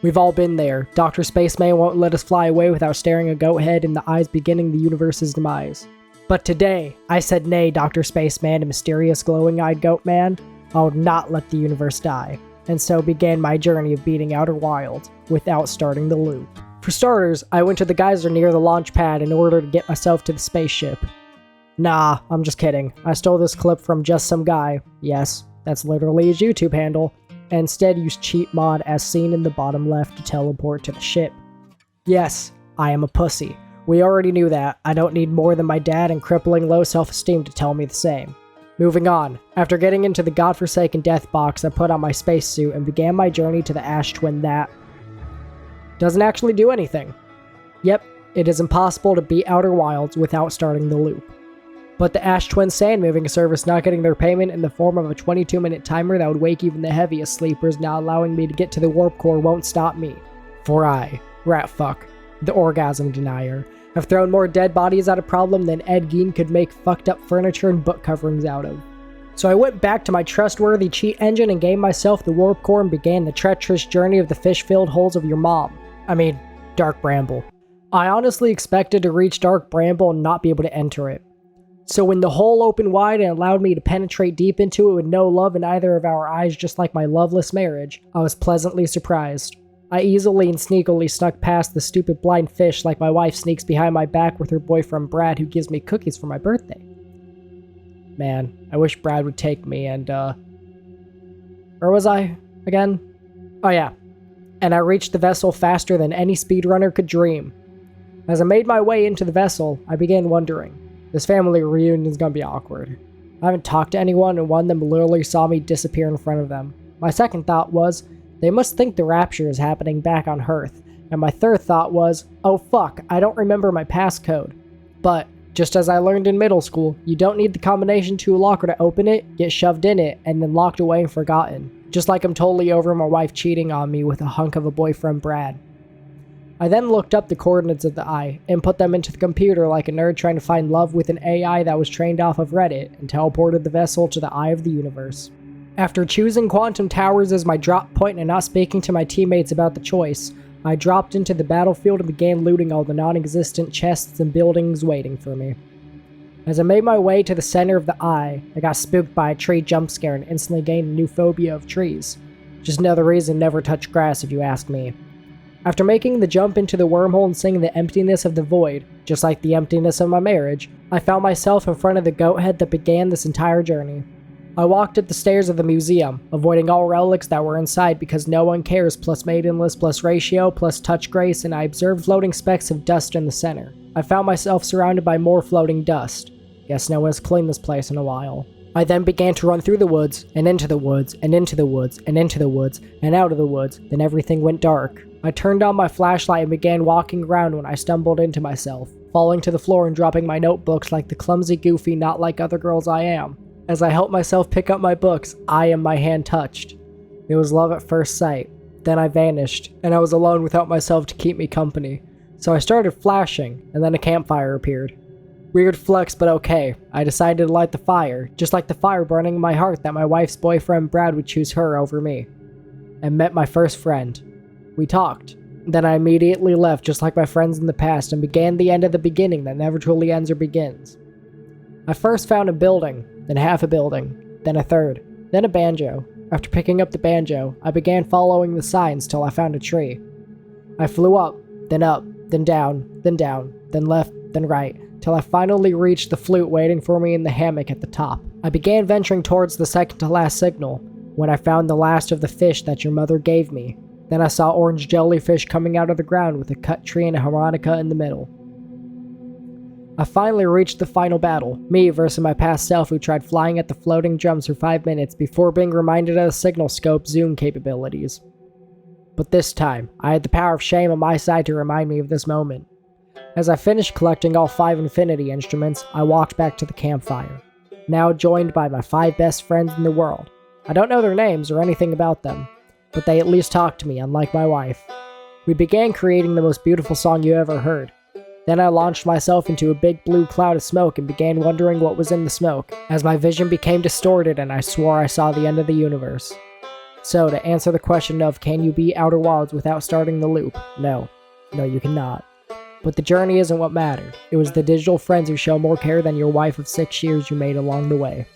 We've all been there. Dr. Spaceman won't let us fly away without staring a goat head in the eyes beginning the universe's demise. But today, I said nay, Dr. Spaceman, a mysterious glowing-eyed goat man. I'll not let the universe die. And so began my journey of beating Outer Wilds without starting the loop. For starters, I went to the geyser near the launch pad in order to get myself to the spaceship. Nah, I'm just kidding. I stole this clip from just some guy. Yes, that's literally his YouTube handle. And instead used cheat mod as seen in the bottom left to teleport to the ship. Yes, I am a pussy. We already knew that. I don't need more than my dad and crippling low self-esteem to tell me the same. Moving on. After getting into the godforsaken death box, I put on my spacesuit and began my journey to the Ash Twin that doesn't actually do anything. Yep, it is impossible to beat Outer Wilds without starting the loop. But the Ash Twin sand moving service not getting their payment in the form of a 22-minute timer that would wake even the heaviest sleepers, not allowing me to get to the warp core, won't stop me. For I, Ratfuck, the orgasm denier, have thrown more dead bodies at a problem than Ed Gein could make fucked up furniture and book coverings out of. So I went back to my trustworthy cheat engine and gave myself the warp core and began the treacherous journey of the fish-filled holes of your mom. Dark Bramble. I honestly expected to reach Dark Bramble and not be able to enter it. So when the hole opened wide and allowed me to penetrate deep into it with no love in either of our eyes, just like my loveless marriage, I was pleasantly surprised. I easily and sneakily snuck past the stupid blind fish like my wife sneaks behind my back with her boyfriend Brad, who gives me cookies for my birthday. Man, I wish Brad would take me and, where was I, again? Oh yeah. And I reached the vessel faster than any speedrunner could dream. As I made my way into the vessel, I began wondering, this family reunion is gonna be awkward. I haven't talked to anyone, and one of them literally saw me disappear in front of them. My second thought was, they must think the rapture is happening back on Earth. And my third thought was, oh fuck, I don't remember my passcode. But, just as I learned in middle school, you don't need the combination to a locker to open it, get shoved in it, and then locked away and forgotten. Just like I'm totally over my wife cheating on me with a hunk of a boyfriend Brad. I then looked up the coordinates of the eye, and put them into the computer like a nerd trying to find love with an AI that was trained off of Reddit, and teleported the vessel to the eye of the universe. After choosing Quantum Towers as my drop point and not speaking to my teammates about the choice, I dropped into the battlefield and began looting all the non-existent chests and buildings waiting for me. As I made my way to the center of the eye, I got spooked by a tree jump scare and instantly gained a new phobia of trees. Just another reason never touch grass if you ask me. After making the jump into the wormhole and seeing the emptiness of the void, just like the emptiness of my marriage, I found myself in front of the goat head that began this entire journey. I walked up the stairs of the museum, avoiding all relics that were inside because no one cares plus maidenless plus ratio plus touch grace, and I observed floating specks of dust in the center. I found myself surrounded by more floating dust. Guess no one has cleaned this place in a while. I then began to run through the woods, and into the woods, and into the woods, and into the woods, and out of the woods, then everything went dark. I turned on my flashlight and began walking around when I stumbled into myself, falling to the floor and dropping my notebooks like the clumsy, goofy, not like other girls I am. As I helped myself pick up my books, I and my hand touched. It was love at first sight. Then I vanished, and I was alone without myself to keep me company. So I started flashing, and then a campfire appeared. Weird flex, but okay. I decided to light the fire, just like the fire burning in my heart that my wife's boyfriend Brad would choose her over me. And met my first friend. We talked. Then I immediately left, just like my friends in the past, and began the end of the beginning that never truly ends or begins. I first found a building, then half a building, then a third, then a banjo. After picking up the banjo, I began following the signs till I found a tree. I flew up, then down, then left, then right, till I finally reached the flute waiting for me in the hammock at the top. I began venturing towards the second to last signal, when I found the last of the fish that your mother gave me. Then I saw orange jellyfish coming out of the ground with a cut tree and a harmonica in the middle. I finally reached the final battle, me versus my past self who tried flying at the floating drums for 5 minutes before being reminded of the signal scope zoom capabilities. But this time, I had the power of shame on my side to remind me of this moment. As I finished collecting all 5 infinity instruments, I walked back to the campfire, now joined by my 5 best friends in the world. I don't know their names or anything about them, but they at least talked to me, unlike my wife. We began creating the most beautiful song you ever heard. Then I launched myself into a big blue cloud of smoke and began wondering what was in the smoke, as my vision became distorted and I swore I saw the end of the universe. So, to answer the question of can you beat Outer Wilds without starting the loop? No. No, you cannot. But the journey isn't what mattered. It was the digital friends who show more care than your wife of 6 years you made along the way.